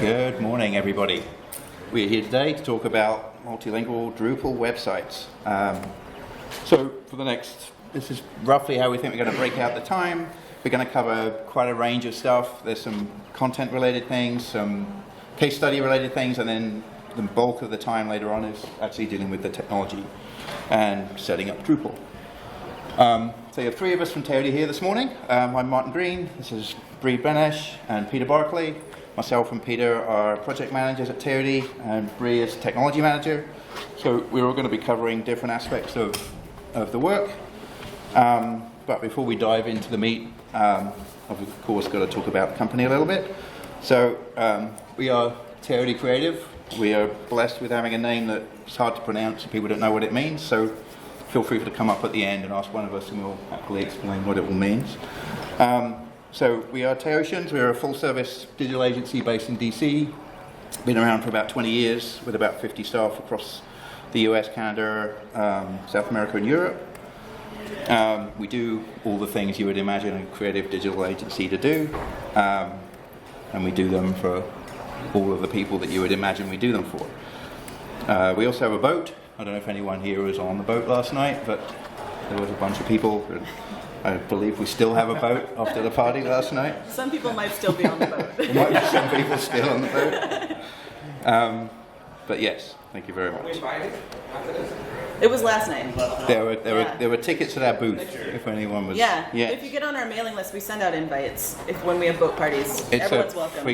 Good morning, everybody. We're here today to talk about multilingual Drupal websites. So for this is roughly how we think we're going to break out the time. We're going to cover quite a range of stuff. There's some content-related things, some case study-related things, and then the bulk of the time later on is actually dealing with the technology and setting up Drupal. So you have three of us from Taoti here this morning. I'm Martin Green, this is Bree Benesh and Peter Barclay. Myself and Peter are project managers at Taoti, and Bree is technology manager. So we're all going to be covering different aspects of the work. But before we dive into the meat, I've of course got to talk about the company a little bit. So we are Taoti Creative. We are blessed with having a name that's hard to pronounce and people don't know what it means. So feel free to come up at the end and ask one of us and we'll happily explain what it all means. So we are Taotians. We're a full-service digital agency based in DC. Been around for about 20 years with about 50 staff across the US, Canada, South America and Europe. We do all the things you would imagine a creative digital agency to do. And we do them for all of the people that you would imagine we do them for. We also have a boat. I don't know if anyone here was on the boat last night, but there was a bunch of people. I believe we still have a boat after the party last night. Some people might still be on the boat. There might be some people still on the boat. But yes, thank you very much. It was last night. There were tickets at our booth, if anyone was... Yeah, yes. If you get on our mailing list, we send out invites when we have boat parties. Everyone's welcome.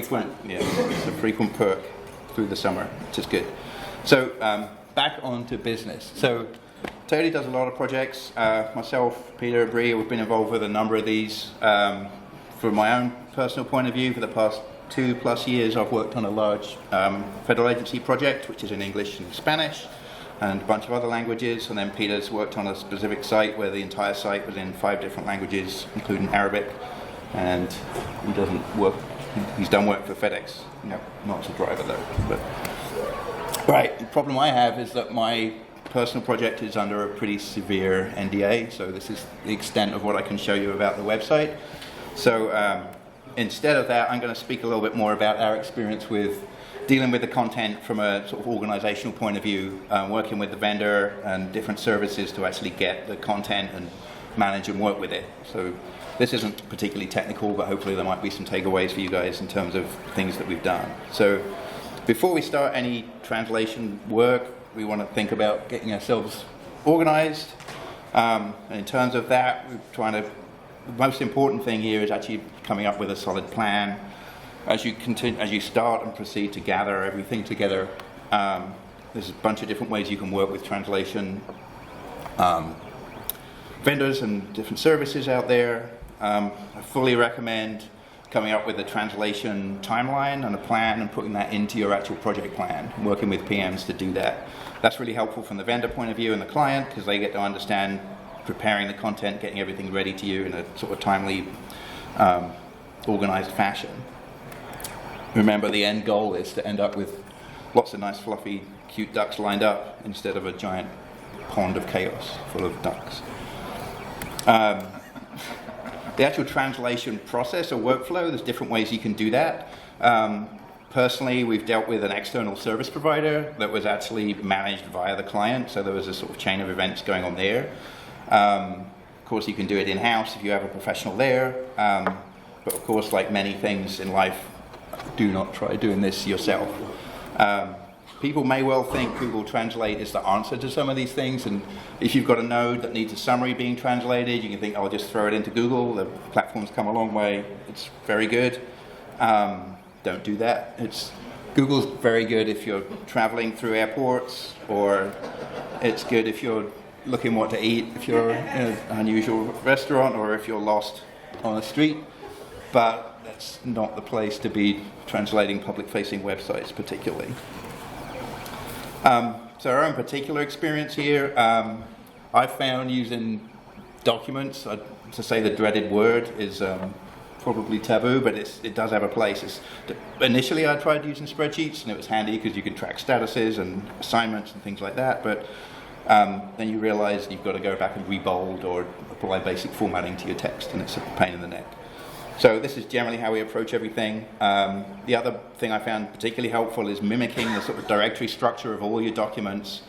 It's So this is generally how we approach everything. The other thing I found particularly helpful is mimicking the sort of directory structure of all your documents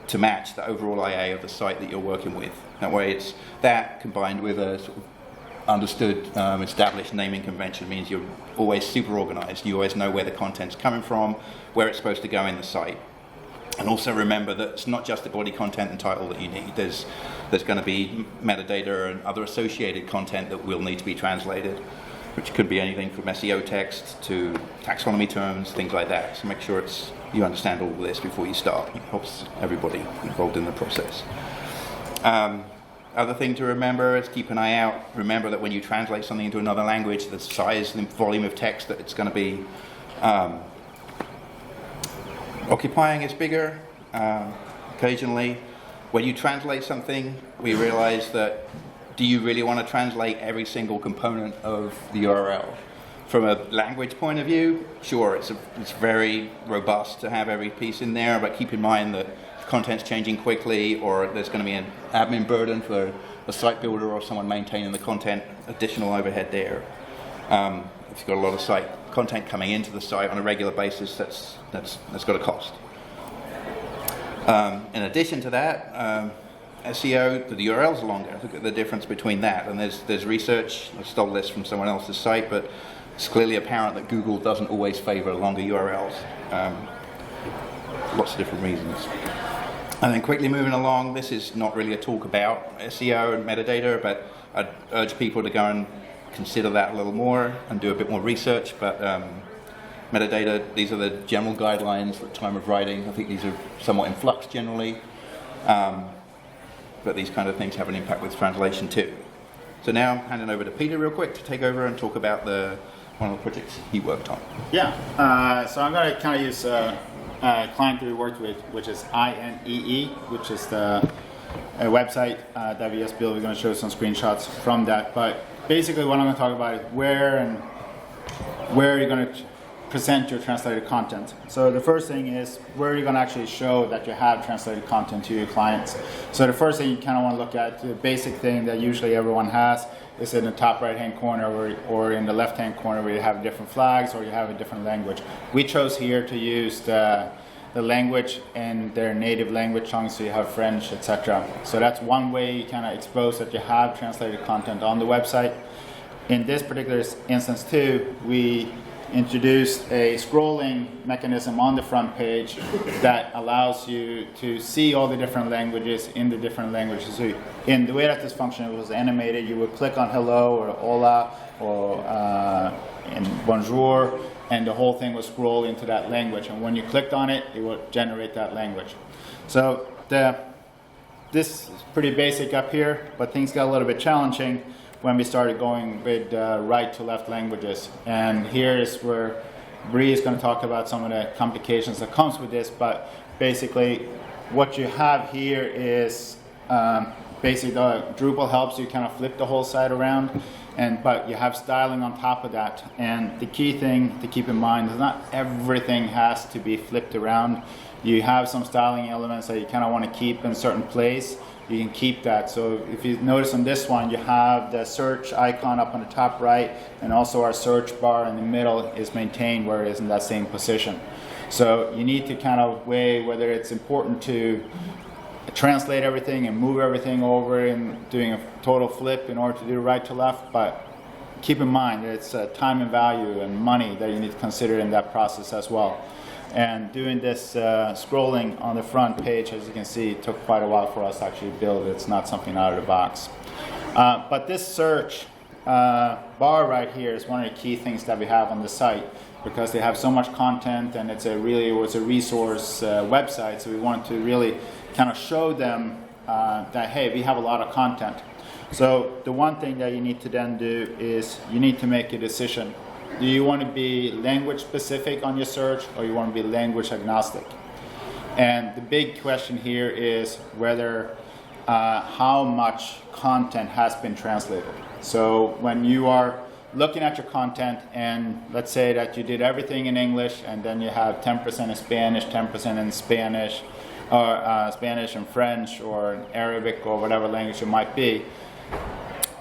to match the overall IA of the site that you're working with. That way it's that combined with a sort of understood, established naming convention means you're always super organized. You always know where the content's coming from, where it's supposed to go in the site. And also remember that it's not just the body content and title that you need. There's going to be metadata and other associated content that will need to be translated, which could be anything from SEO text to taxonomy terms, things like that. So make sure you understand all of this before you start. It helps everybody involved in the process. Other thing to remember is keep an eye out. Remember that when you translate something into another language, the size and volume of text that it's going to be occupying is bigger. Occasionally, when you translate something, we realize that do you really want to translate every single component of the URL? From a language point of view, sure, it's very robust to have every piece in there, but keep in mind that content's changing quickly, or there's going to be an admin burden for a site builder or someone maintaining the content, additional overhead there. If you've got a lot of site content coming into the site on a regular basis, that's got a cost. In addition to that, SEO, the URLs are longer. Look at the difference between that. And there's research, I stole this from someone else's site, but it's clearly apparent that Google doesn't always favor longer URLs. Lots of different reasons. And then quickly moving along, this is not really a talk about SEO and metadata, but I'd urge people to go and consider that a little more and do a bit more research. But metadata, these are the general guidelines at the time of writing. I think these are somewhat in flux generally. But these kind of things have an impact with translation too. So now, handing over to Peter real quick to take over and talk about one of the projects he worked on. Yeah, so I'm going to kind of use a client that we worked with, which is INEE, which is the website that we just built. We're going to show some screenshots from that. But basically what I'm going to talk about is where you're going to present your translated content. So the first thing is where you're going to actually show that you have translated content to your clients. So the first thing you kind of want to look at, the basic thing that usually everyone has, is in the top right hand corner or in the left hand corner where you have different flags or you have a different language. We chose here to use the language and their native language chunks, so you have French, etc. So that's one way you kind of expose that you have translated content on the website. In this particular instance too, we introduced a scrolling mechanism on the front page that allows you to see all the different languages in the different languages. So in the way that this function was animated, you would click on hello or hola or and bonjour, and the whole thing would scroll into that language. And when you clicked on it, it would generate that language. So this is pretty basic up here, but things got a little bit challenging when we started going with right to left languages. And here is where Bree is going to talk about some of the complications that comes with this, but basically what you have here is basically Drupal helps you kind of flip the whole site around, but you have styling on top of that. And the key thing to keep in mind is not everything has to be flipped around. You have some styling elements that you kind of want to keep in a certain place. You can keep that. So if you notice on this one, you have the search icon up on the top right, and also our search bar in the middle is maintained where it is in that same position. So you need to kind of weigh whether it's important to translate everything and move everything over and doing a total flip in order to do right to left, but keep in mind that it's time and value and money that you need to consider in that process as well. And doing this scrolling on the front page, as you can see, it took quite a while for us to actually build it. It's not something out of the box. But this search bar right here is one of the key things that we have on the site, because they have so much content and it was a resource website. So we wanted to really kind of show them that, hey, we have a lot of content. So the one thing that you need to then do is you need to make a decision. Do you want to be language specific on your search, or you want to be language agnostic? And the big question here is whether how much content has been translated. So when you are looking at your content, and let's say that you did everything in English, and then you have 10% in Spanish, 10% in Spanish, or Spanish and French, or Arabic, or whatever language it might be.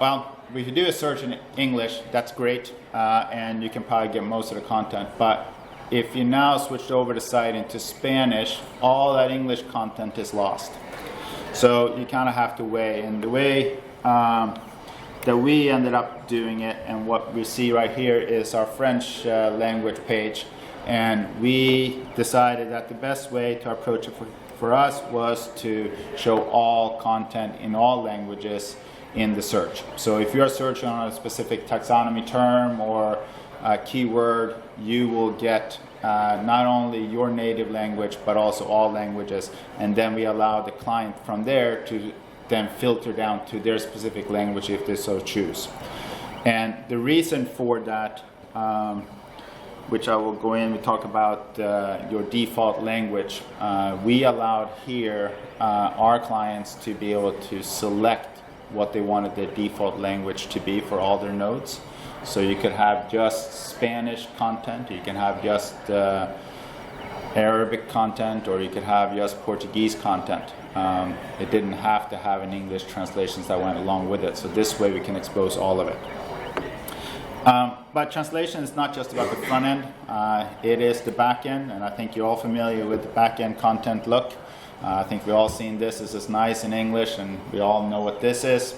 Well, if you do a search in English, that's great, and you can probably get most of the content. But if you now switch over the site into Spanish, all that English content is lost. So you kind of have to weigh. And the way that we ended up doing it, and what we see right here is our French language page. And we decided that the best way to approach it for us was to show all content in all languages in the search. So if you're searching on a specific taxonomy term or a keyword, you will get not only your native language but also all languages, and then we allow the client from there to then filter down to their specific language if they so choose. And the reason for that, which I will go in, we talk about your default language. We allowed here our clients to be able to select what they wanted their default language to be for all their nodes. So you could have just Spanish content, you can have just Arabic content, or you could have just Portuguese content. It didn't have to have an English translations that went along with it. So this way we can expose all of it. But translation is not just about the front end, it is the back end, and I think you're all familiar with the back end content look. I think we've all seen this. This is nice in English, and we all know what this is.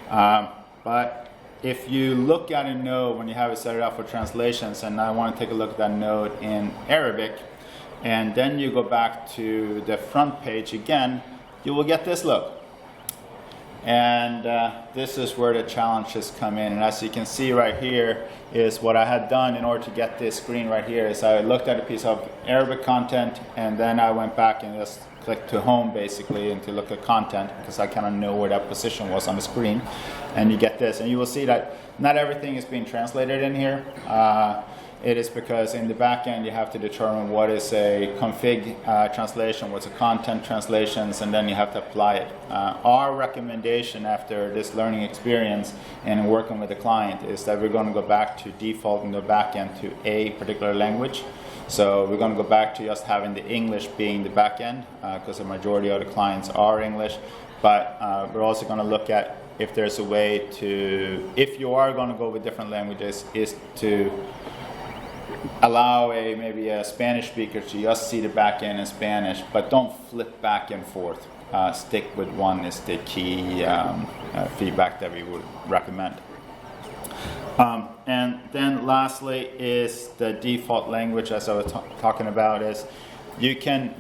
But if you look at a node when you have it set it up for translations, and I want to take a look at that node in Arabic, and then you go back to the front page again, you will get this look. And this is where the challenges come in. And as you can see right here is what I had done in order to get this screen right here is I looked at a piece of Arabic content, and then I went back and just clicked to home basically and to look at content, because I kind of know where that position was on the screen. And you get this, and you will see that not everything is being translated in here. It is because in the back end you have to determine what is a config translation, what's a content translations, and then you have to apply it. Our recommendation after this learning experience and working with the client is that we're going to go back to default in the back end to a particular language. So we're going to go back to just having the English being the back end, because the majority of the clients are English. But we're also going to look at if there's a way to, if you are going to go with different languages, is to allow maybe a Spanish speaker to just see the back end in Spanish, but don't flip back and forth. Stick with one is the key feedback that we would recommend. And then lastly is the default language, as I was talking about, is you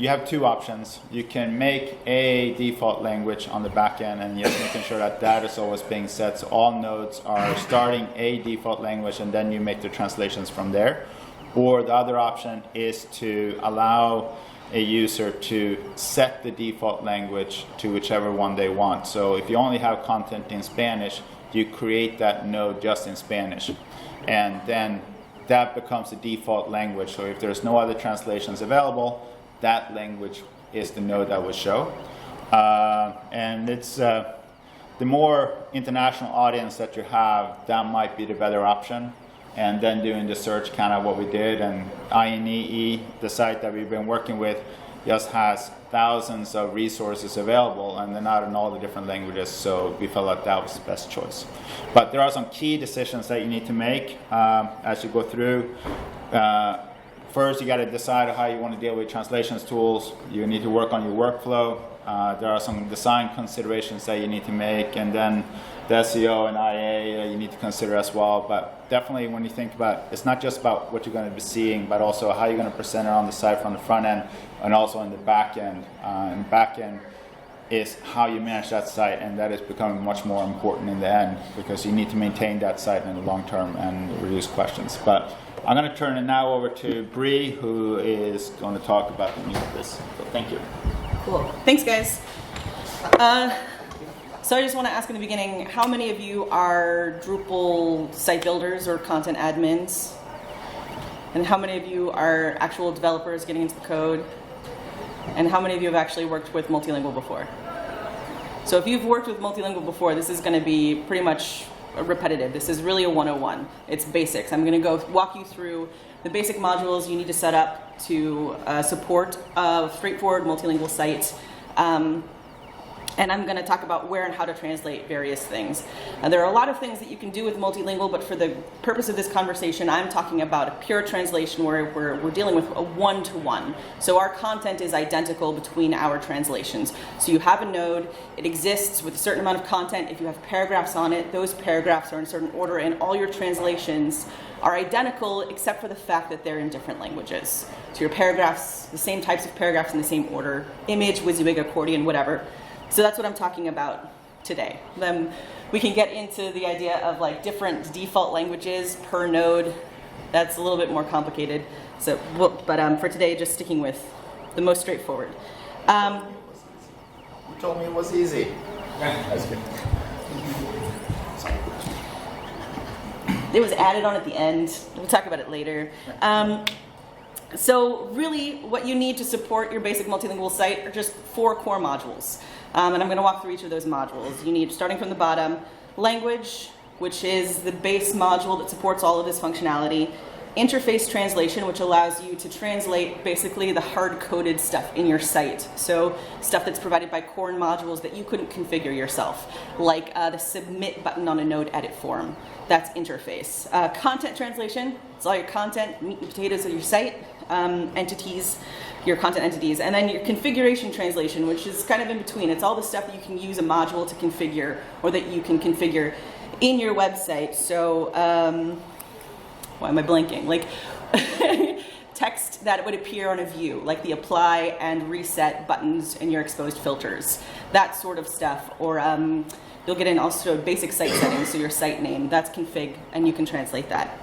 have two options. You can make a default language on the back end, and just making sure that that is always being set. So all nodes are starting a default language, and then you make the translations from there. Or the other option is to allow a user to set the default language to whichever one they want. So if you only have content in Spanish, you create that node just in Spanish. And then that becomes the default language. So if there's no other translations available, that language is the node that will show. And it's the more international audience that you have, that might be the better option. And then doing the search, kind of what we did, and INEE, the site that we've been working with, just has thousands of resources available, and they're not in all the different languages, so we felt like that was the best choice. But there are some key decisions that you need to make as you go through. First, you got to decide how you want to deal with translations tools. You need to work on your workflow. There are some design considerations that you need to make, and then the SEO and IA you need to consider as well. But definitely when you think about it, it's not just about what you're going to be seeing, but also how you're going to present it on the site from the front end and also in the back end. And back end is how you manage that site, and that is becoming much more important in the end, because you need to maintain that site in the long term and reduce questions. But I'm going to turn it now over to Bree, who is going to talk about the meat of this. So thank you. Cool. Thanks, guys. So I just want to ask in the beginning, how many of you are Drupal site builders or content admins? And how many of you are actual developers getting into the code? And how many of you have actually worked with Multilingual before? So if you've worked with Multilingual before, this is going to be pretty much repetitive. This is really a 101. It's basics. I'm going to go walk you through the basic modules you need to set up to support a straightforward multilingual site. And I'm going to talk about where and how to translate various things. There are a lot of things that you can do with multilingual, but for the purpose of this conversation, I'm talking about a pure translation where we're dealing with a one-to-one. So our content is identical between our translations. So you have a node, it exists with a certain amount of content. If you have paragraphs on it, those paragraphs are in a certain order, and all your translations are identical except for the fact that they're in different languages. So your paragraphs, the same types of paragraphs in the same order, image, WYSIWYG, accordion, whatever. So that's what I'm talking about today. Then we can get into the idea of like different default languages per node. That's a little bit more complicated. So, but for today, just sticking with the most straightforward. You told me it was easy. That's good. It was added on at the end. We'll talk about it later. So really, what you need to support your basic multilingual site are just 4 core modules. And I'm going to walk through each of those modules. You need, starting from the bottom, language, which is the base module that supports all of this functionality. Interface translation, which allows you to translate basically the hard-coded stuff in your site. So stuff that's provided by core modules that you couldn't configure yourself, like the submit button on a node edit form. That's interface. Content translation, it's all your content, meat and potatoes of your site, entities, your content entities. And then your configuration translation, which is kind of in between. It's all the stuff that you can use a module to configure, or that you can configure in your website. So, why am I blanking? Like text that would appear on a view, like the apply and reset buttons in your exposed filters, that sort of stuff. Or you'll get in also basic site settings, so your site name, that's config, and you can translate that.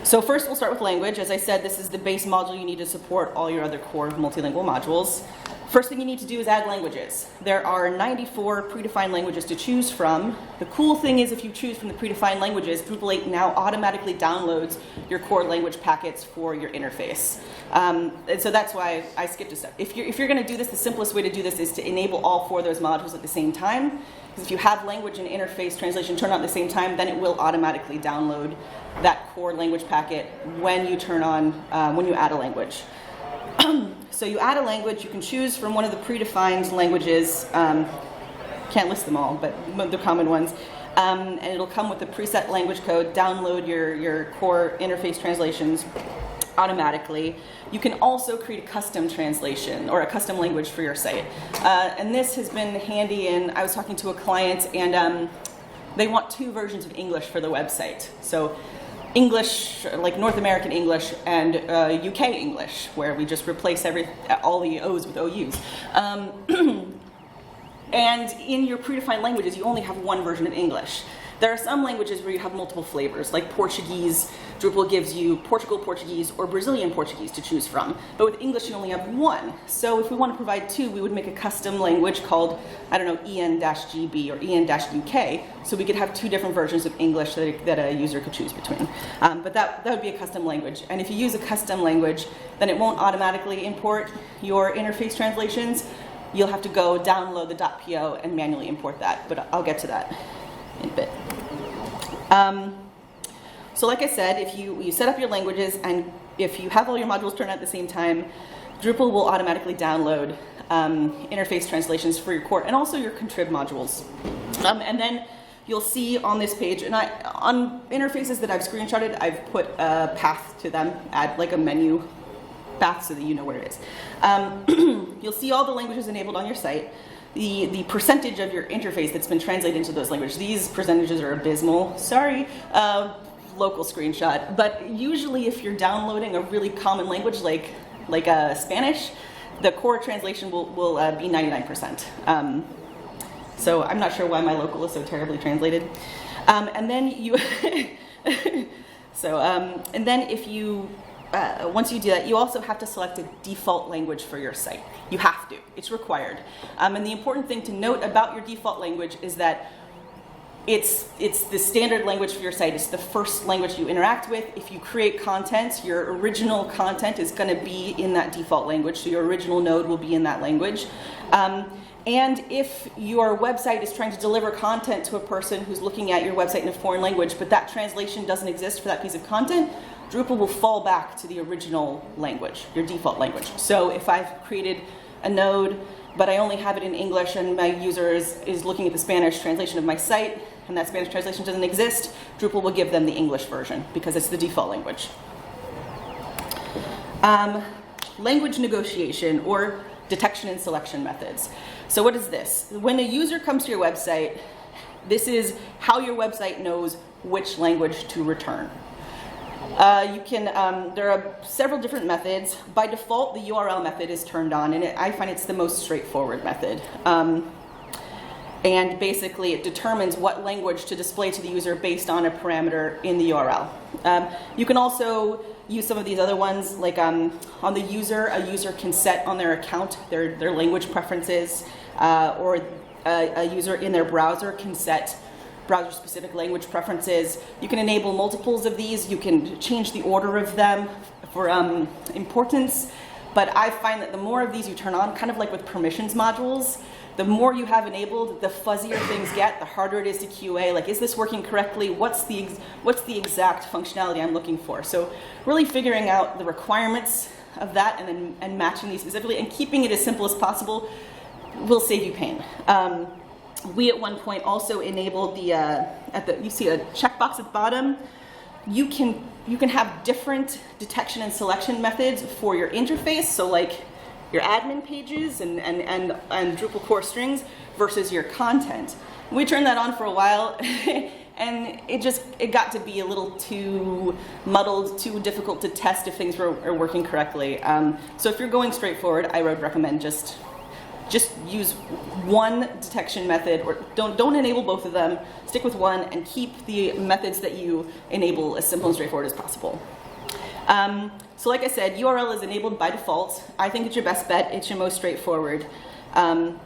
So first we'll start with language. As I said, this is the base module you need to support all your other core multilingual modules. First thing you need to do is add languages. There are 94 predefined languages to choose from. The cool thing is if you choose from the predefined languages, Drupal 8 now automatically downloads your core language packets for your interface. And so that's why I skipped a step. If you're going to do this, the simplest way to do this is to enable all 4 of those modules at the same time. Because if you have language and interface translation turn on at the same time, then it will automatically download that core language packet when you turn on, when you add a language. So you add a language, you can choose from one of the predefined languages, can't list them all, but the common ones, and it'll come with the preset language code, download your core interface translations automatically. You can also create a custom translation or a custom language for your site. And this has been handy I was talking to a client and they want 2 versions of English for the website. So English, like North American English, and UK English, where we just replace all the O's with OUs. And in your predefined languages, you only have 1 version of English. There are some languages where you have multiple flavors, like Portuguese. Drupal gives you Portugal Portuguese or Brazilian Portuguese to choose from. But with English, you only have 1. So if we want to provide 2, we would make a custom language called, I don't know, EN-GB or EN-UK. So we could have 2 different versions of English that a user could choose between. But that would be a custom language. And if you use a custom language, then it won't automatically import your interface translations. You'll have to go download the .po and manually import that. But I'll get to that in a bit. So like I said, if you set up your languages and if you have all your modules turned on at the same time, Drupal will automatically download interface translations for your core and also your contrib modules. And then you'll see on this page, and on interfaces that I've screenshotted, I've put a path to them, add like a menu path so that you know where it is. You'll see all the languages enabled on your site. The percentage of your interface that's been translated into those languages. These percentages are abysmal. Sorry, local screenshot. But usually if you're downloading a really common language like Spanish, the core translation will be 99%. So I'm not sure why my local is so terribly translated. And then you, and then if you, once you do that, you also have to select a default language for your site. You have to. It's required. And the important thing to note about your default language is that it's the standard language for your site. It's the first language you interact with. If you create content, your original content is going to be in that default language. So your original node will be in that language. And if your website is trying to deliver content to a person who's looking at your website in a foreign language, but that translation doesn't exist for that piece of content, Drupal will fall back to the original language, your default language. So if I've created a node but I only have it in English and my user is looking at the Spanish translation of my site, and that Spanish translation doesn't exist, Drupal will give them the English version because it's the default language. Language negotiation or detection and selection methods. So what is this? When a user comes to your website, this is how your website knows which language to return. There are several different methods. By default, the URL method is turned on, and I find it's the most straightforward method. And basically, it determines what language to display to the user based on a parameter in the URL. You can also use some of these other ones, like on the user, a user can set on their account their language preferences, or a user in their browser can set browser-specific language preferences. You can enable multiples of these. You can change the order of them for importance. But I find that the more of these you turn on, kind of like with permissions modules, the more you have enabled, the fuzzier things get, the harder it is to QA. Like, is this working correctly? What's the exact functionality I'm looking for? So really figuring out the requirements of that and matching these specifically and keeping it as simple as possible will save you pain. We at one point also enabled you see a checkbox at the bottom. You can have different detection and selection methods for your interface. So like your admin pages and Drupal core strings versus your content. We turned that on for a while and it got to be a little too muddled, too difficult to test if things are working correctly. So if you're going straightforward, I would recommend just use one detection method, or don't enable both of them. Stick with one and keep the methods that you enable as simple and straightforward as possible. So like I said, URL is enabled by default. I think it's your best bet. It's your most straightforward. And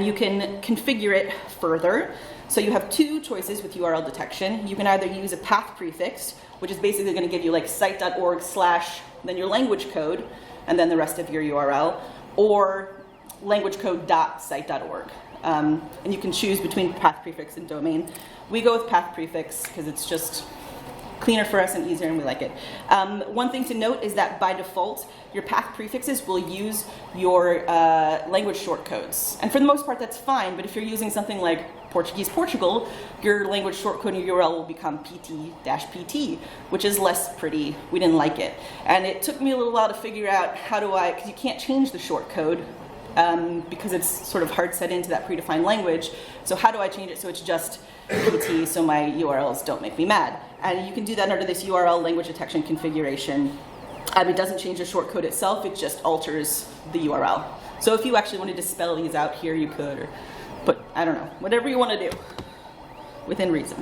you can configure it further. So you have two choices with URL detection. You can either use a path prefix, which is basically going to give you like site.org/ then your language code, and then the rest of your URL, or languagecode.site.org. And you can choose between path prefix and domain. We go with path prefix because it's just cleaner for us and easier, and we like it. One thing to note is that by default, your path prefixes will use your language shortcodes. And for the most part, that's fine, but if you're using something like Portuguese Portugal, your language shortcode in your URL will become pt-pt, which is less pretty. We didn't like it. And it took me a little while to figure out because you can't change the shortcode, because it's sort of hard set into that predefined language. So how do I change it so it's just PT so my URLs don't make me mad? And you can do that under this URL language detection configuration. It doesn't change the shortcode itself, it just alters the URL. So if you actually wanted to spell these out here, you could, but I don't know, whatever you want to do, within reason.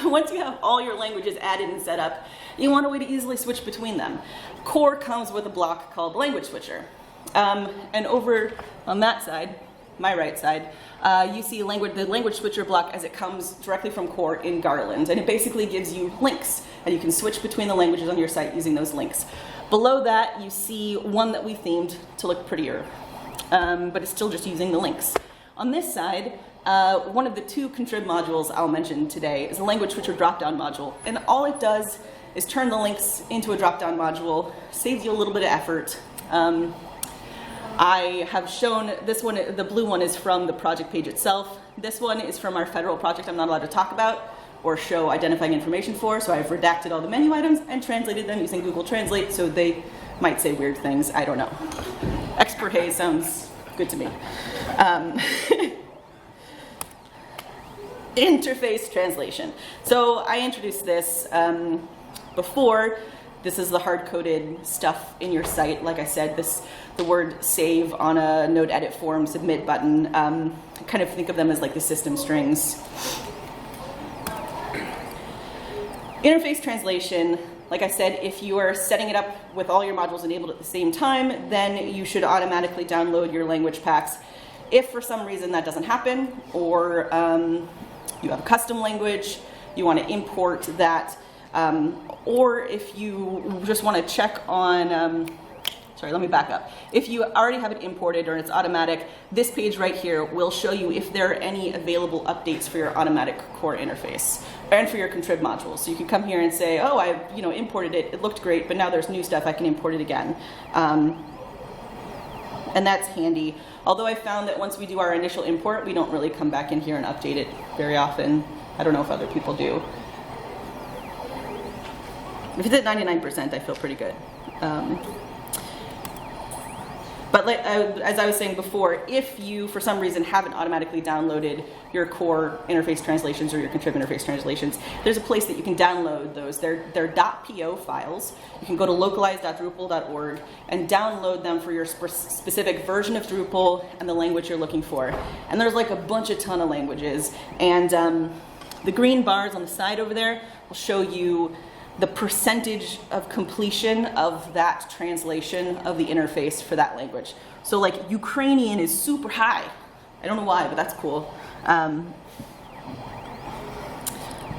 Once you have all your languages added and set up, you want a way to easily switch between them. Core comes with a block called Language Switcher. And over on that side, my right side, you see the Language Switcher block as it comes directly from Core in Garland. And it basically gives you links, and you can switch between the languages on your site using those links. Below that, you see one that we themed to look prettier, but it's still just using the links. On this side, one of the two contrib modules I'll mention today is the Language Switcher Dropdown module. And all it does is turn the links into a drop-down module, saves you a little bit of effort. I have shown this one, the blue one is from the project page itself. This one is from our federal project I'm not allowed to talk about or show identifying information for, so I've redacted all the menu items and translated them using Google Translate, so they might say weird things, I don't know. Expert Hay sounds good to me. Interface translation. So I introduced this before. This is the hard-coded stuff in your site. Like I said, the word save on a node edit form, submit button, kind of think of them as like the system strings. Interface translation, like I said, if you are setting it up with all your modules enabled at the same time, then you should automatically download your language packs. If for some reason that doesn't happen, or you have a custom language, you want to import that, or if you just want to check on, sorry, let me back up. If you already have it imported or it's automatic, this page right here will show you if there are any available updates for your automatic core interface and for your contrib modules. So you can come here and say, oh, I imported it, it looked great, but now there's new stuff, I can import it again. And that's handy. Although I found that once we do our initial import, we don't really come back in here and update it very often. I don't know if other people do. If it's at 99%, I feel pretty good. But like, as I was saying before, if you, for some reason, haven't automatically downloaded your core interface translations or your contrib interface translations, there's a place that you can download those. They're .po files. You can go to localize.drupal.org and download them for your specific version of Drupal and the language you're looking for. And there's like a ton of languages. And the green bars on the side over there will show you the percentage of completion of that translation of the interface for that language. So like Ukrainian is super high. I don't know why, but that's cool.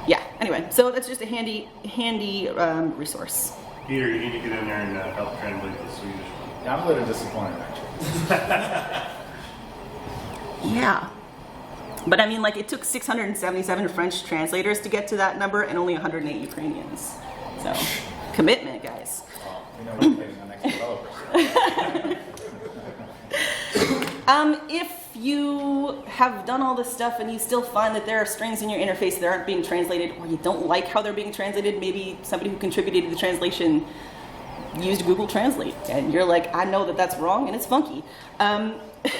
Yeah, anyway, so that's just a handy resource. Peter, you need to get in there and help translate the Swedish one. Yeah, I'm a little disappointed, actually. Yeah. But I mean, like, it took 677 French translators to get to that number and only 108 Ukrainians. So, commitment, guys. Well, we know we're waiting on next developers. If you have done all this stuff and you still find that there are strings in your interface that aren't being translated, or you don't like how they're being translated, maybe somebody who contributed to the translation used Google Translate, and you're like, I know that that's wrong and it's funky.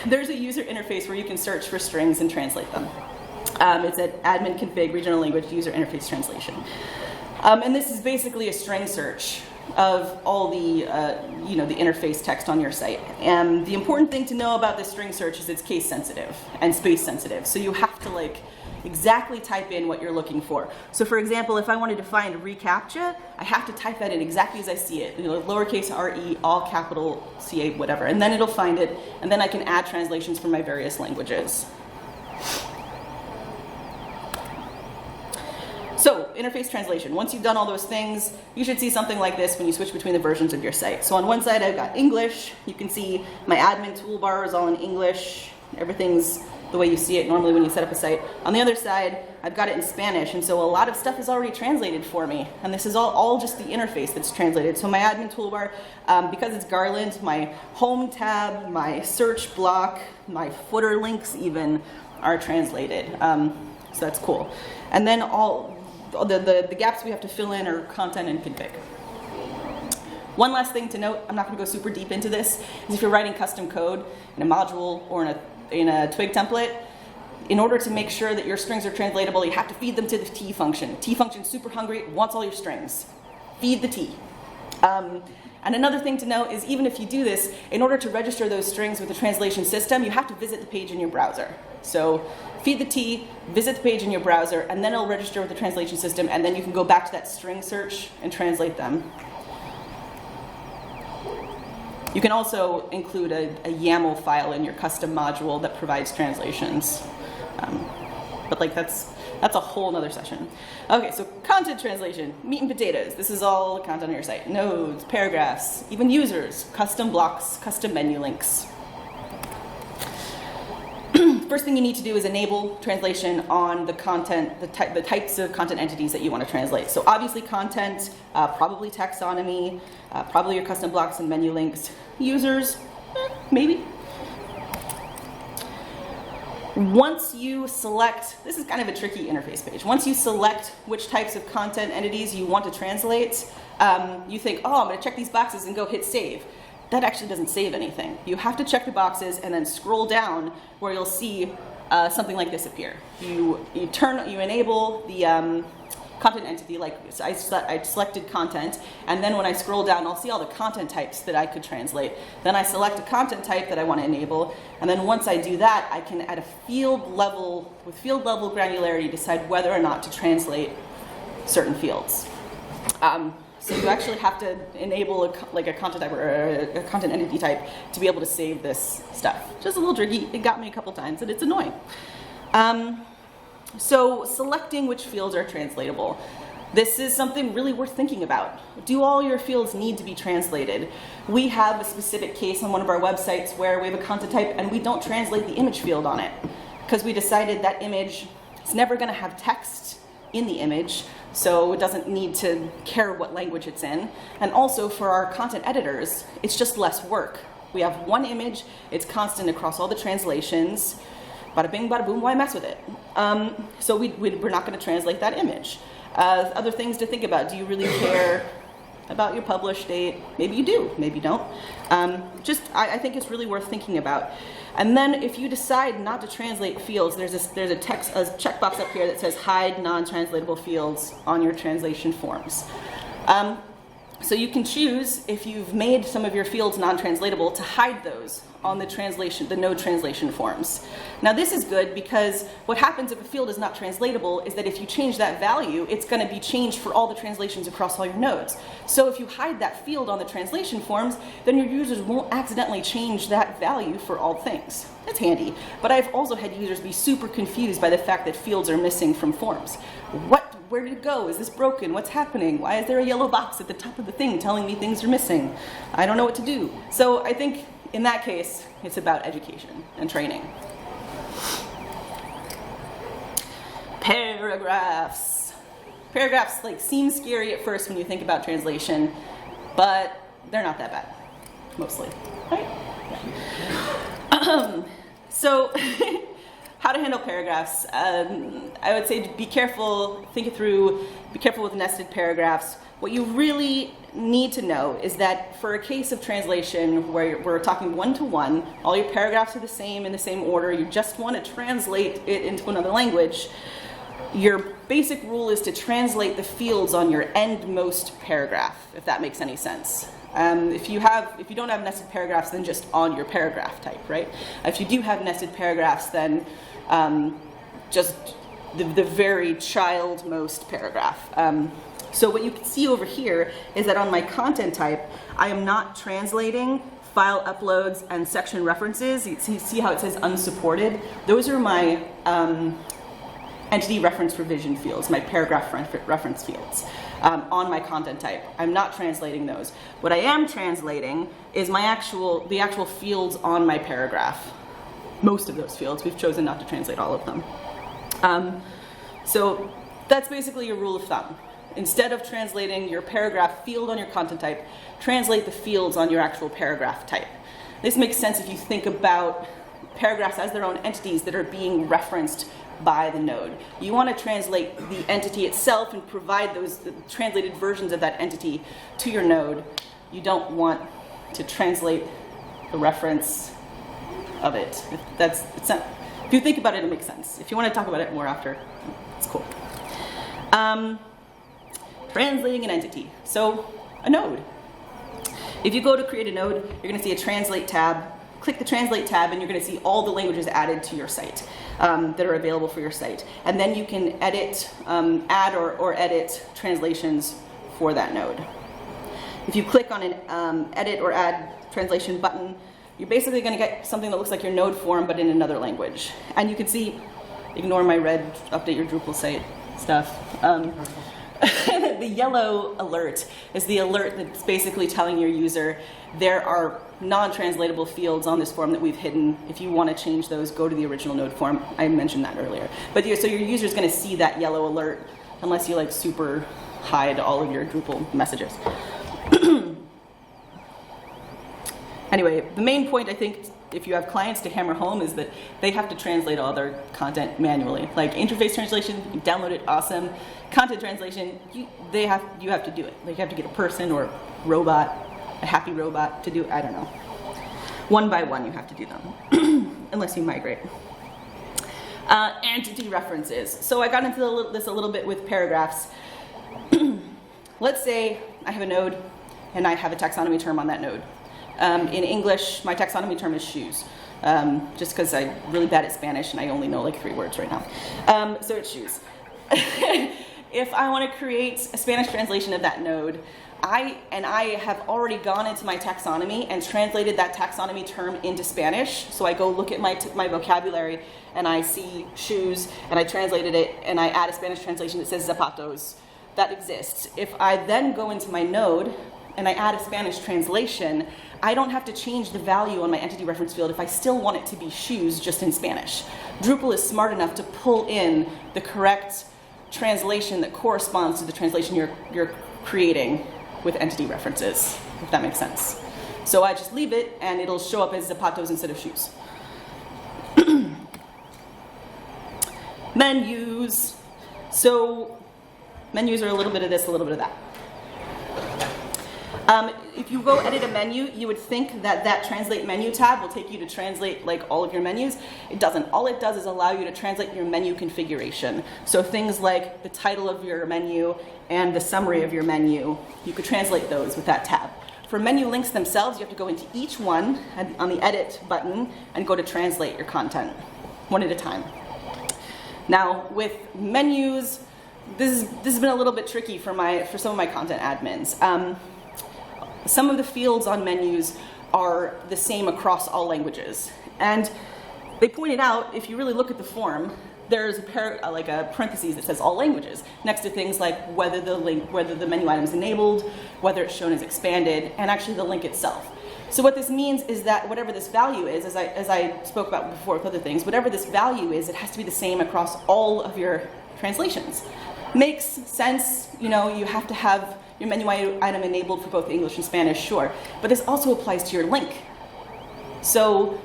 There's a user interface where you can search for strings and translate them. It's at admin config regional language user interface translation. And this is basically a string search of all the, the interface text on your site. And the important thing to know about this string search is it's case sensitive and space sensitive. So you have to exactly type in what you're looking for. So for example, if I wanted to find reCAPTCHA, I have to type that in exactly as I see it, lowercase r-e, all capital C-A, whatever, and then it'll find it, and then I can add translations from my various languages. So, interface translation. Once you've done all those things, you should see something like this when you switch between the versions of your site. So on one side I've got English. You can see my admin toolbar is all in English. Everything's the way you see it normally when you set up a site. On the other side, I've got it in Spanish, and so a lot of stuff is already translated for me. And this is all just the interface that's translated. So my admin toolbar, because it's Garland, my home tab, my search block, my footer links even are translated. So that's cool. And then all the gaps we have to fill in are content and config. One last thing to note, I'm not going to go super deep into this, is if you're writing custom code in a module or in a Twig template, in order to make sure that your strings are translatable, you have to feed them to the T function. T function's super hungry, it wants all your strings. Feed the T. And another thing to note is even if you do this, in order to register those strings with the translation system, you have to visit the page in your browser. So feed the T, visit the page in your browser, and then it'll register with the translation system, and then you can go back to that string search and translate them. You can also include a YAML file in your custom module that provides translations. But that's a whole nother session. Okay, so content translation, meat and potatoes. This is all the content on your site. Nodes, paragraphs, even users, custom blocks, custom menu links. First thing you need to do is enable translation on the content, the types of content entities that you want to translate. So obviously content, probably taxonomy, probably your custom blocks and menu links. Users, maybe. Once you select, this is kind of a tricky interface page. Once you select which types of content entities you want to translate, you think, oh, I'm going to check these boxes and go hit save. That actually doesn't save anything. You have to check the boxes and then scroll down where you'll see something like this appear. You enable the content entity, like I selected content, and then when I scroll down, I'll see all the content types that I could translate. Then I select a content type that I want to enable, and then once I do that, I can at a field level granularity decide whether or not to translate certain fields. So you actually have to enable a content type or a content entity type to be able to save this stuff. Just a little tricky. It got me a couple times, and it's annoying. So selecting which fields are translatable. This is something really worth thinking about. Do all your fields need to be translated? We have a specific case on one of our websites where we have a content type and we don't translate the image field on it because we decided that image is never going to have text in the image, so it doesn't need to care what language it's in. And also for our content editors, it's just less work We have one image, it's constant across all the translations. Bada bing, bada boom, why mess with it? So we're not going to translate that image. Other things to think about. Do you really care about your publish date? Maybe you do, maybe you don't. I think it's really worth thinking about. And then if you decide not to translate fields, there's a checkbox up here that says hide non-translatable fields on your translation forms. So you can choose, if you've made some of your fields non-translatable, to hide those on the node translation forms. Now this is good because what happens if a field is not translatable is that if you change that value, it's going to be changed for all the translations across all your nodes. So if you hide that field on the translation forms, then your users won't accidentally change that value for all things. That's handy. But I've also had users be super confused by the fact that fields are missing from forms. Where did it go? Is this broken? What's happening? Why is there a yellow box at the top of the thing telling me things are missing? I don't know what to do. So I think in that case, it's about education and training. Paragraphs. Paragraphs seem scary at first when you think about translation, but they're not that bad, mostly. Right? Yeah. So how to handle paragraphs. I would say be careful, think it through, be careful with nested paragraphs. What you really need to know is that for a case of translation where we're talking one-to-one, all your paragraphs are the same in the same order, you just want to translate it into another language, your basic rule is to translate the fields on your endmost paragraph, if that makes any sense. If you don't have nested paragraphs, then just on your paragraph type, right? If you do have nested paragraphs, then just the very childmost paragraph. So what you can see over here is that on my content type, I am not translating file uploads and section references. You see how it says unsupported? Those are my entity reference revision fields, my paragraph reference fields on my content type. I'm not translating those. What I am translating is the actual fields on my paragraph. Most of those fields. We've chosen not to translate all of them. So that's basically your rule of thumb. Instead of translating your paragraph field on your content type, translate the fields on your actual paragraph type. This makes sense if you think about paragraphs as their own entities that are being referenced by the node. You want to translate the entity itself and provide those translated versions of that entity to your node. You don't want to translate the reference of it. If you think about it, it makes sense. If you want to talk about it more after, it's cool. Translating an entity. So, a node. If you go to create a node, you're going to see a translate tab. Click the translate tab and you're going to see all the languages added to your site that are available for your site. And then you can edit, add or edit translations for that node. If you click on an edit or add translation button, you're basically going to get something that looks like your node form but in another language. And you can see, ignore my red update your Drupal site stuff. The yellow alert is the alert that's basically telling your user there are non-translatable fields on this form that we've hidden. If you want to change those, go to the original node form. I mentioned that earlier. But so your user is going to see that yellow alert unless you super hide all of your Drupal messages. Anyway, the main point I think if you have clients to hammer home is that they have to translate all their content manually. Like interface translation, you download it, awesome. Content translation, you have to do it. Like you have to get a person or robot, a happy robot to do it. I don't know. One by one you have to do them, unless you migrate. Entity references. So I got into this a little bit with paragraphs. Let's say I have a node and I have a taxonomy term on that node. In English, my taxonomy term is shoes, just because I'm really bad at Spanish and I only know 3 words right now. So it's shoes. If I want to create a Spanish translation of that node, I have already gone into my taxonomy and translated that taxonomy term into Spanish. So I go look at my vocabulary and I see shoes and I translated it and I add a Spanish translation that says zapatos. That exists. If I then go into my node and I add a Spanish translation, I don't have to change the value on my entity reference field if I still want it to be shoes just in Spanish. Drupal is smart enough to pull in the correct translation that corresponds to the translation you're creating with entity references, if that makes sense. So I just leave it, and it'll show up as zapatos instead of shoes. Menus. So menus are a little bit of this, a little bit of that. If you go edit a menu, you would think that that translate menu tab will take you to translate like all of your menus. It doesn't. All it does is allow you to translate your menu configuration. So things like the title of your menu and the summary of your menu, you could translate those with that tab. For menu links themselves, you have to go into each one and on the edit button and go to translate your content, one at a time. Now with menus, this has been a little bit tricky for some of my content admins. Some of the fields on menus are the same across all languages. And they pointed out, if you really look at the form, there's a parentheses that says all languages, next to things like whether the menu item is enabled, whether it's shown as expanded, and actually the link itself. So what this means is that whatever this value is, as I spoke about before with other things, whatever this value is, it has to be the same across all of your translations. Makes sense, you know, you have to have your menu item enabled for both English and Spanish, sure. But this also applies to your link. So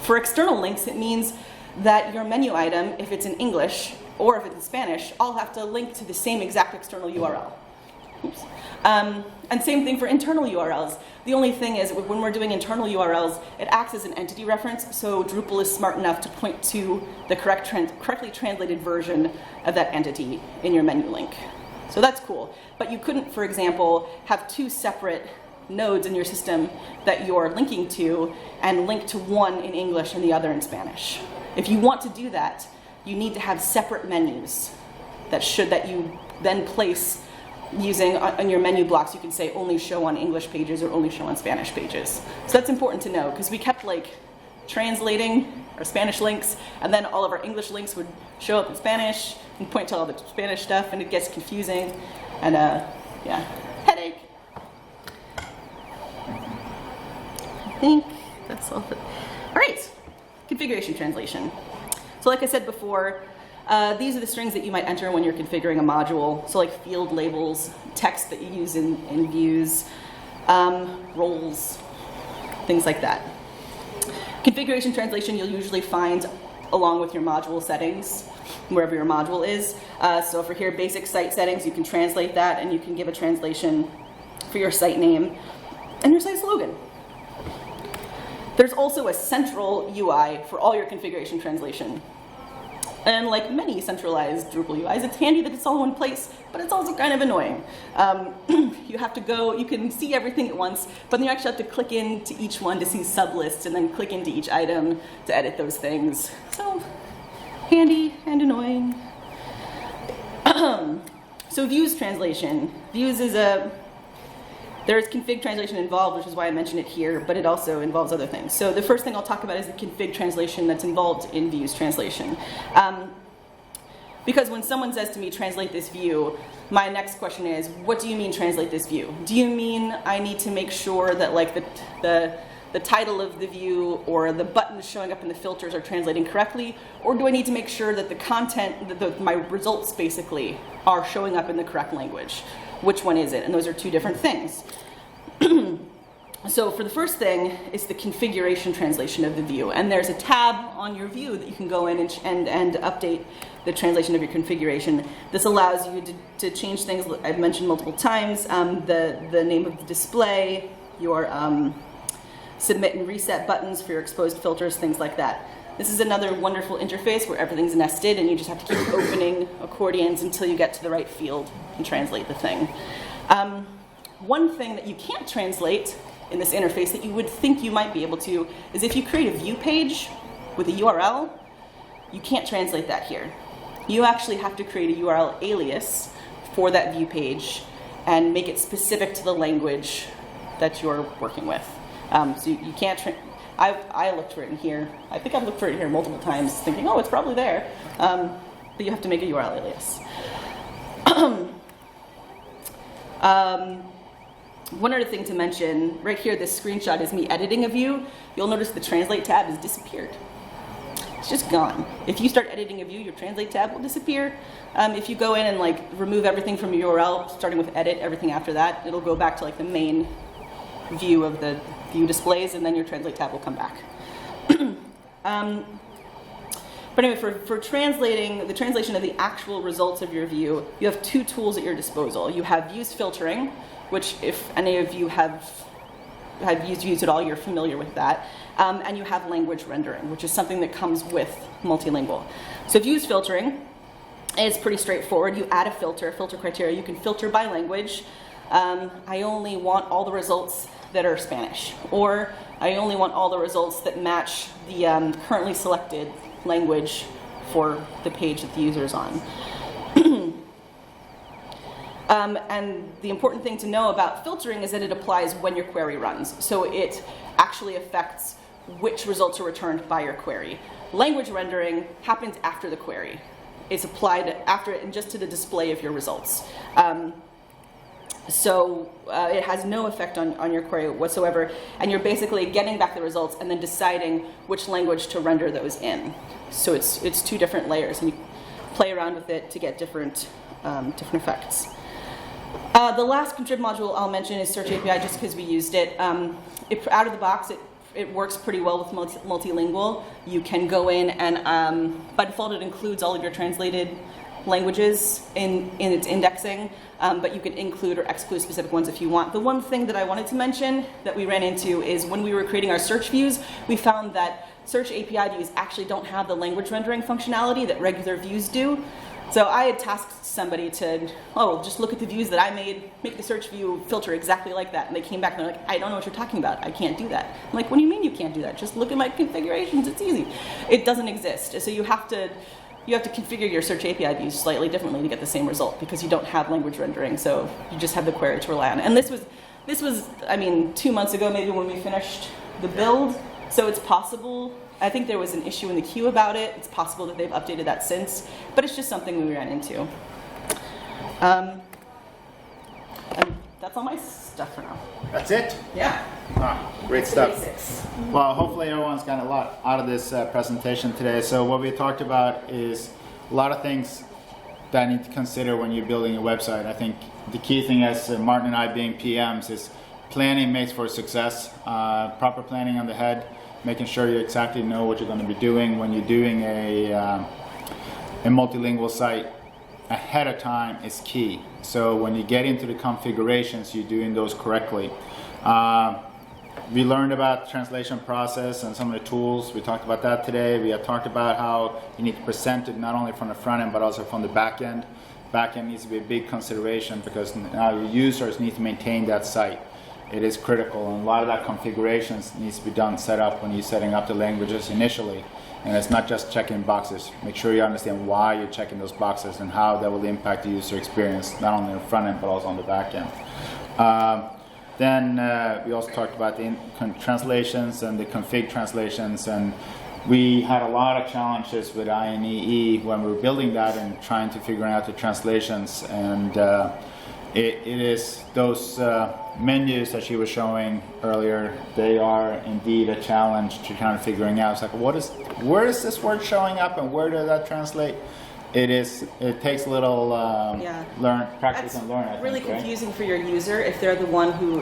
for external links, it means that your menu item, if it's in English or if it's in Spanish, all have to link to the same exact external URL. Oops. And same thing for internal URLs. The only thing is, when we're doing internal URLs, it acts as an entity reference, so Drupal is smart enough to point to the correctly translated version of that entity in your menu link. So that's cool. But you couldn't, for example, have two separate nodes in your system that you're linking to and link to one in English and the other in Spanish. If you want to do that, you need to have separate menus that you then place using on your menu blocks. You can say only show on English pages or only show on Spanish pages. So that's important to know, because we kept like translating our Spanish links, and then all of our English links would show up in Spanish and point to all the Spanish stuff, and it gets confusing. And yeah, headache. I think that's all. All right, configuration translation. So like I said before, these are the strings that you might enter when you're configuring a module. So like field labels, text that you use in views, roles, things like that. Configuration translation you'll usually find along with your module settings, wherever your module is. So for here, basic site settings, you can translate that, and you can give a translation for your site name and your site slogan. There's also a central UI for all your configuration translation. And like many centralized Drupal UIs, it's handy that it's all in one place, but it's also kind of annoying. You have to go, you can see everything at once, but then you actually have to click into each one to see sublists, and then click into each item to edit those things. So, handy and annoying. So views translation. Views is there's config translation involved, which is why I mentioned it here, but it also involves other things. So the first thing I'll talk about is the config translation that's involved in views translation. Because when someone says to me, translate this view, my next question is, what do you mean translate this view? Do you mean I need to make sure that like the title of the view or the buttons showing up in the filters are translating correctly? Or do I need to make sure that the content, my results basically, are showing up in the correct language? Which one is it? And those are two different things. So for the first thing is the configuration translation of the view. And there's a tab on your view that you can go in and update the translation of your configuration. This allows you to change things I've mentioned multiple times, the name of the display, your submit and reset buttons for your exposed filters, things like that. This is another wonderful interface where everything's nested and you just have to keep opening accordions until you get to the right field and translate the thing. One thing that you can't translate in this interface that you would think you might be able to is if you create a view page with a URL, you can't translate that here. You actually have to create a URL alias for that view page and make it specific to the language that you're working with. So you can't, I looked for it in here. I think I've looked for it here multiple times thinking, oh, it's probably there. But you have to make a URL alias. One other thing to mention, right here, this screenshot is me editing a view. You'll notice the translate tab has disappeared. It's just gone. If you start editing a view, your translate tab will disappear. If you go in and like remove everything from your URL, starting with edit, everything after that, it'll go back to like the main view of the view displays, and then your translate tab will come back. But anyway, for translating, the translation of the actual results of your view, you have two tools at your disposal. You have views filtering, which if any of you have used views at all, you're familiar with that. And you have language rendering, which is something that comes with multilingual. So views filtering is pretty straightforward. You add a filter criteria. You can filter by language. I only want all the results that are Spanish, or I only want all the results that match the currently selected language for the page that the user is on. And the important thing to know about filtering is that it applies when your query runs. So it actually affects which results are returned by your query. Language rendering happens after the query. It's applied after it and just to the display of your results. So it has no effect on your query whatsoever, and you're basically getting back the results and then deciding which language to render those in. So it's two different layers, and you play around with it to get different effects. The last contrib module I'll mention is Search API, just because we used it. Out of the box, it works pretty well with multilingual. You can go in and, by default, it includes all of your translated languages in its indexing, but you can include or exclude specific ones if you want. The one thing that I wanted to mention that we ran into is when we were creating our search views, we found that Search API views actually don't have the language rendering functionality that regular views do. So I had tasked somebody to, just look at the views that I made, make the search view filter exactly like that. And they came back and they're like, I don't know what you're talking about. I can't do that. I'm like, what do you mean you can't do that? Just look at my configurations. It's easy. It doesn't exist. So you have to configure your Search API views slightly differently to get the same result because you don't have language rendering. So you just have the query to rely on. And this was, I mean, 2 months ago maybe when we finished the build. So it's possible. I think there was an issue in the queue about it. It's possible that they've updated that since, but it's just something we ran into. And that's all my stuff for now. That's it? Yeah. Great stuff. Basics. Well, hopefully everyone's gotten a lot out of this presentation today. So what we talked about is a lot of things that you need to consider when you're building a website. I think the key thing, as Martin and I being PMs, is planning makes for success. Proper planning on the head, making sure you exactly know what you're going to be doing when you're doing a multilingual site ahead of time is key. So when you get into the configurations, you're doing those correctly. We learned about the translation process and some of the tools. We talked about that today. We have talked about how you need to present it not only from the front end but also from the back end. Back end needs to be a big consideration because now your users need to maintain that site. It is critical, and a lot of that configurations needs to be done, set up when you're setting up the languages initially. And it's not just checking boxes. Make sure you understand why you're checking those boxes and how that will impact the user experience, not only on the front end but also on the back end. Then we also talked about the translations and the config translations, and we had a lot of challenges with INEE when we were building that and trying to figure out the translations. And it is those menus that she was showing earlier, they are indeed a challenge to kind of figuring out. It's like, where is this word showing up and where does that translate? It takes a little practice and learn. I really think, confusing for your user if they're the one who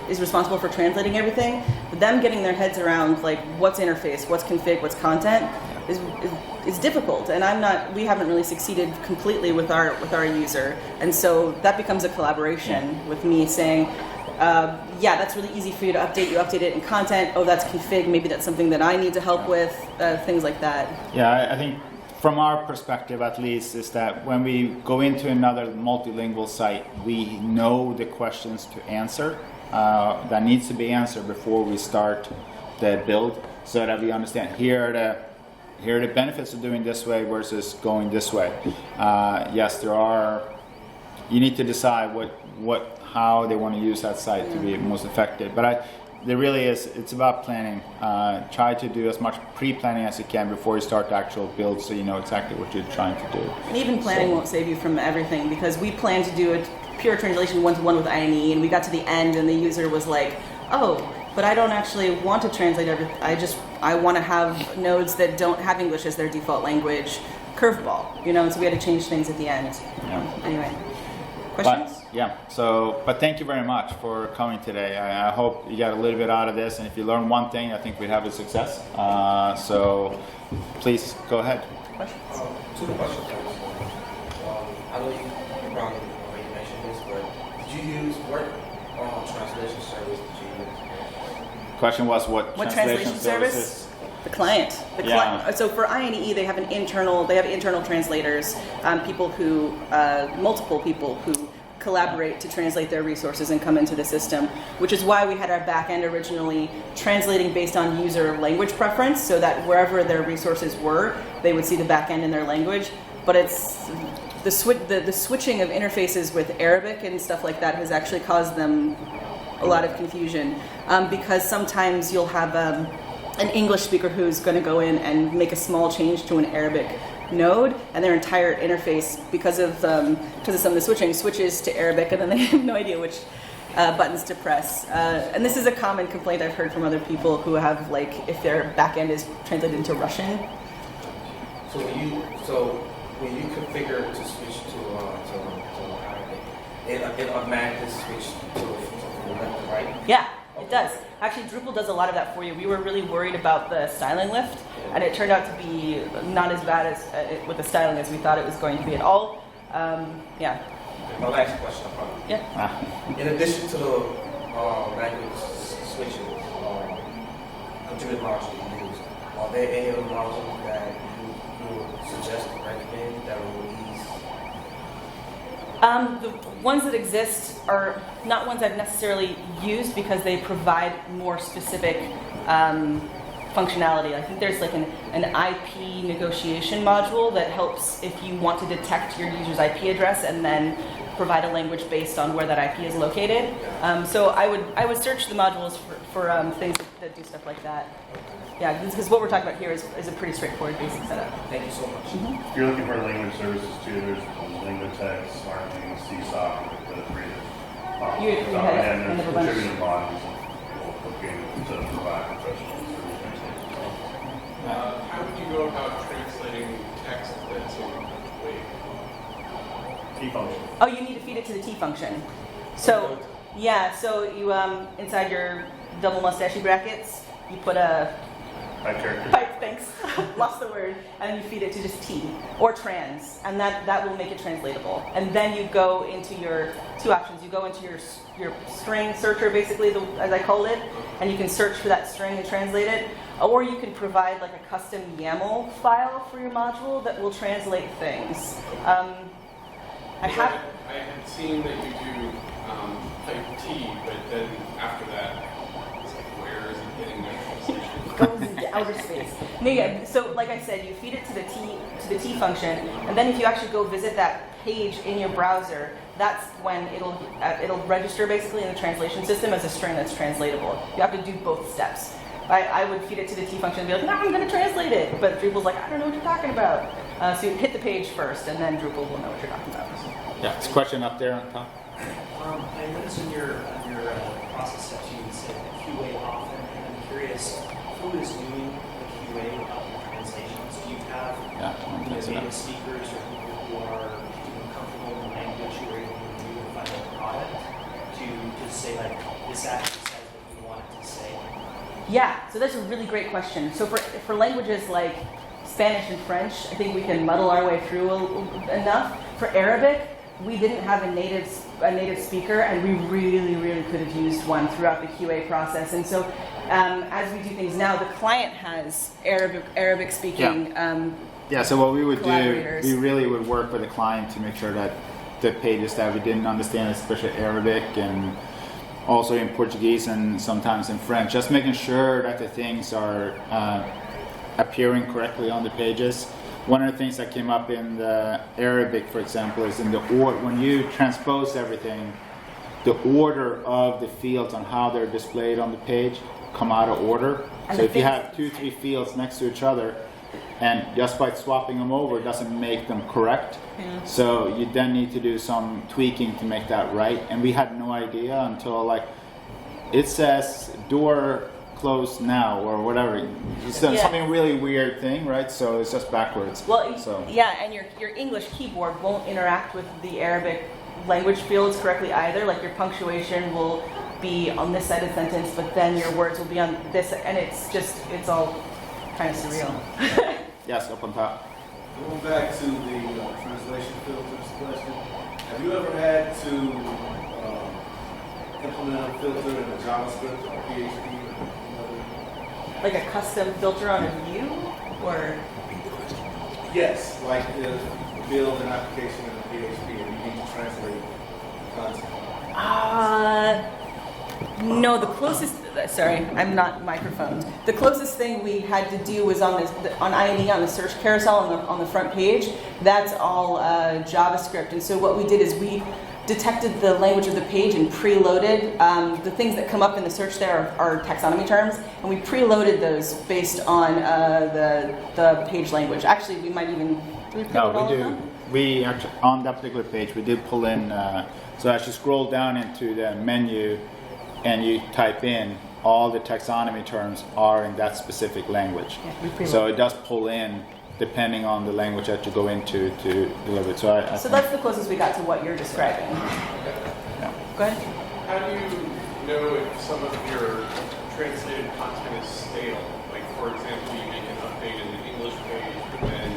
is responsible for translating everything. But them getting their heads around like what's interface, what's config, what's content is difficult. And we haven't really succeeded completely with our user. And so that becomes a collaboration with me saying, that's really easy for you to update. You update it in content. Oh, that's config. Maybe that's something that I need to help with. Things like that. Yeah, I think. From our perspective, at least, is that when we go into another multilingual site, we know the questions to answer that needs to be answered before we start the build, so that we understand here are the benefits of doing this way versus going this way. Yes, you need to decide how they want to use that site to be most effective. But there really is, it's about planning. Try to do as much pre-planning as you can before you start the actual build so you know exactly what you're trying to do. And even planning won't save you from everything, because we planned to do a pure translation one-to-one with INE, and we got to the end and the user was like, oh, but I don't actually want to translate everything. I want to have nodes that don't have English as their default language. Curveball, and so we had to change things at the end. Yeah. Anyway, questions? Yeah. So, but thank you very much for coming today. I hope you got a little bit out of this, and if you learn one thing, I think we'd have a success. So, please go ahead. Two questions. I know you probably already mentioned this, but did you use what translation service did you use? Question was what translation service? services? The client. Yeah. So for INEE, they have internal translators, multiple people who collaborate to translate their resources and come into the system, which is why we had our back end originally translating based on user language preference, so that wherever their resources were, they would see the back end in their language. But it's the switching of interfaces with Arabic and stuff like that has actually caused them a lot of confusion, because sometimes you'll have an English speaker who's going to go in and make a small change to an Arabic node, and their entire interface, because of some of the switching, switches to Arabic, and then they have no idea which buttons to press. And this is a common complaint I've heard from other people who have, like, if their backend is translated into Russian. So when you configure to switch to Arabic, it automatically switches to the left to right? Yeah, it does. Actually, Drupal does a lot of that for you. We were really worried about the styling lift, and it turned out to be not as bad as with the styling as we thought it was going to be at all. Yeah. My last question, I promise. Yeah. In addition to the language switching contrib modules you use, are there any other modules that you would suggest or recommend that will ease? The ones that exist are not ones I've necessarily used because they provide more specific functionality. I think there's like an IP negotiation module that helps if you want to detect your user's IP address and then provide a language based on where that IP is located. So I would search the modules for things that do stuff like that. Yeah, because what we're talking about here is a pretty straightforward basic setup. Thank you so much. Mm-hmm. If you're looking for language services too, there's Languagetext, Smartling, CSOC, the three. You had it, and and there's a bunch. contributing bodies looking to provide professional services. How would you go about translating text that's in wait? Key function. Oh, you need to feed it to the T function. So, yeah, so you, inside your double mustachy brackets, you put a pipe, thanks, lost the word, and then you feed it to just T, or trans, and that will make it translatable. And then you go into your two options. You go into your string searcher, basically, as I called it, and you can search for that string and translate it. Or you can provide like a custom YAML file for your module that will translate things. I had seen that you do type T, but then after that, it's like, where is it getting that translation? goes into outer space. No, yeah, so like I said, you feed it to the T function, and then if you actually go visit that page in your browser, that's when it'll register basically in the translation system as a string that's translatable. You have to do both steps. I would feed it to the T function and be like, no, I'm going to translate it. But Drupal's like, I don't know what you're talking about. So you hit the page first, and then Drupal will know what you're talking about. Yeah, it's a question up there on top. I noticed in your process steps you said QA often, and I'm curious who is doing the QA of your translations? Do you have native speakers or people who are comfortable in the language who are able to review and final product to say like this actually says what you want it to say? Yeah, so that's a really great question. So for languages like Spanish and French, I think we can muddle our way through enough. For Arabic, we didn't have a native speaker, and we really could have used one throughout the QA process. And so, as we do things now, the client has Arabic speaking. Yeah. So what we would do, collaborators. we really would work with the client to make sure that the pages that we didn't understand, especially Arabic and also in Portuguese and sometimes in French, just making sure that the things are appearing correctly on the pages. One of the things that came up in the Arabic, for example, is in the when you transpose everything, the order of the fields on how they're displayed on the page come out of order. And so if you have 2-3 fields next to each other, and just by swapping them over doesn't make them correct. Yeah. So you then need to do some tweaking to make that right. And we had no idea until like it says door closed now or whatever. It's done something really weird thing, right? So it's just backwards. Well, so yeah, and your English keyboard won't interact with the Arabic language fields correctly either. Like your punctuation will be on this side of the sentence, but then your words will be on this, and it's all kind of surreal. Yes, up on top. Going back to the translation filters question, have you ever had to implement a filter in a JavaScript or PHP? Like a custom filter on a view, or? Yes, like if you build an application in a PHP and you need to translate content. No, the closest, sorry, I'm not microphone. The closest thing we had to do was on INE, on the search carousel on the front page. That's all JavaScript. And so what we did is we detected the language of the page and preloaded. The things that come up in the search there are taxonomy terms, and we preloaded those based on the page language. Actually, we might even, do we preload all of them? We actually, on that particular page, we did pull in, so as you scroll down into the menu and you type in, all the taxonomy terms are in that specific language. Yeah, so it does pull in depending on the language that you go into to deliver it. So I So that's the closest we got to what you're describing. Yeah. Go ahead. How do you know if some of your translated content is stale? Like, for example, you make an update in the English page, but then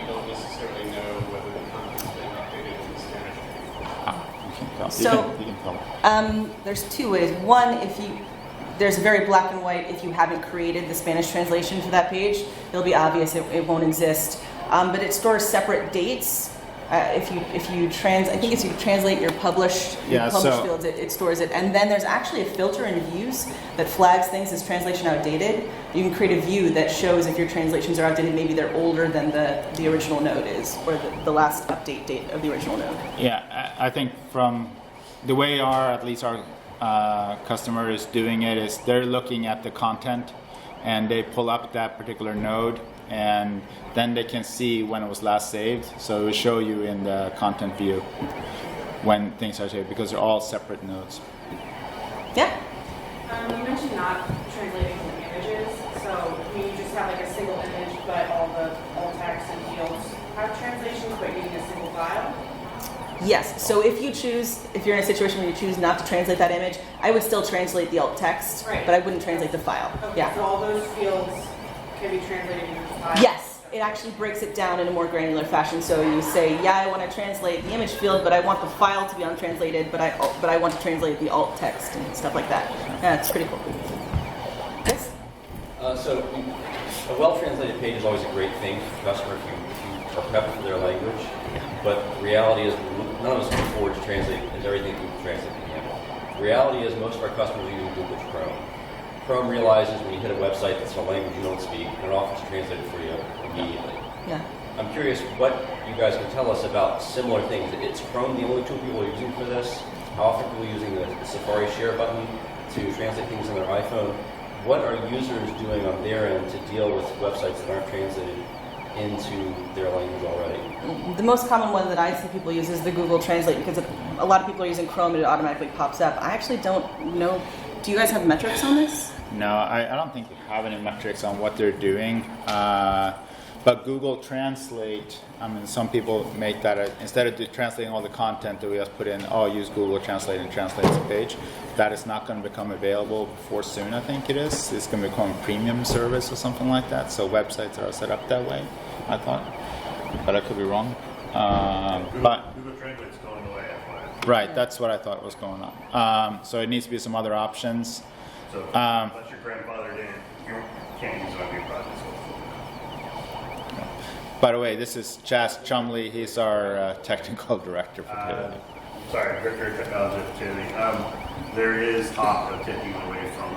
you don't necessarily know whether the content's been updated in the Spanish page. You can tell. So, you can tell. There's two ways. One, there's very black and white. If you haven't created the Spanish translation for that page, it'll be obvious it won't exist. But it stores separate dates. If you translate your published fields, it stores it. And then there's actually a filter in views that flags things as translation outdated. You can create a view that shows if your translations are outdated, maybe they're older than the original node is, or the last update date of the original node. Yeah, I think from the way our customer is doing it is they're looking at the content and they pull up that particular node and then they can see when it was last saved. So it will show you in the content view when things are saved because they're all separate nodes. Yeah? You mentioned not translating the images, so you just have like a single image but all the alt text and fields have translations but using a single file? Yes. So if you're in a situation where you choose not to translate that image, I would still translate the alt text, right, but I wouldn't translate the file. Okay, yeah. So all those fields can be translated into the file? Yes. It actually breaks it down in a more granular fashion. So you say, yeah, I want to translate the image field, but I want the file to be untranslated, but I want to translate the alt text and stuff like that. Yeah, it's pretty cool. Yes? So a well-translated page is always a great thing for the customer if you are prepped for their language. But the reality is none of us can afford to translate everything Google Translate can handle. The reality is most of our customers are using Google Chrome. Chrome realizes when you hit a website that's in a language you don't speak, and it offers to translate it for you immediately. Yeah. I'm curious what you guys can tell us about similar things. Is Chrome the only tool people are using for this? How often are people using the Safari share button to translate things on their iPhone? What are users doing on their end to deal with websites that aren't translated into their language already? The most common one that I see people use is the Google Translate because a lot of people are using Chrome and it automatically pops up. I actually don't know. Do you guys have metrics on this? No, I don't think we have any metrics on what they're doing. But Google Translate, I mean, some people make that, instead of translating all the content that we just put in, use Google Translate and translate the page. That is not going to become available before soon, I think it is. It's going to become a premium service or something like that. So websites are set up that way, I thought. But I could be wrong. Google Translate's going away. Right, that's what I thought was going on. So it needs to be some other options. So unless you're grandfathered in, you can't use it on your projects. By the way, this is Chas Chumley. He's our technical director for Taoti. Sorry, Director of Technology at Taoti. There is talk of taking away from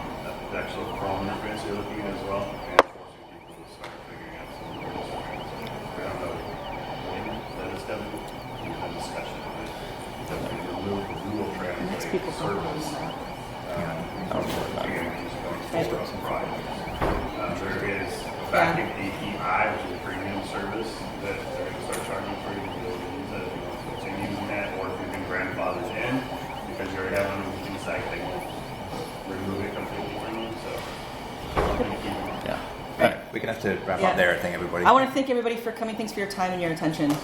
the actual Chrome interface you're looking at as well, and forcing people to start figuring out some ways to translate. I don't know when that is definitely a discussion of it. That we remove the Google Translate service. There is a backend API, which is a premium service that they're going to start charging for you to be able to use that if you want to continue using that, or if you've been grandfathered in because you already have an existing site, they won't remove it completely from you. So, We're going to have to wrap up there. I think everybody. I want to thank everybody for coming. Thanks for your time and your attention.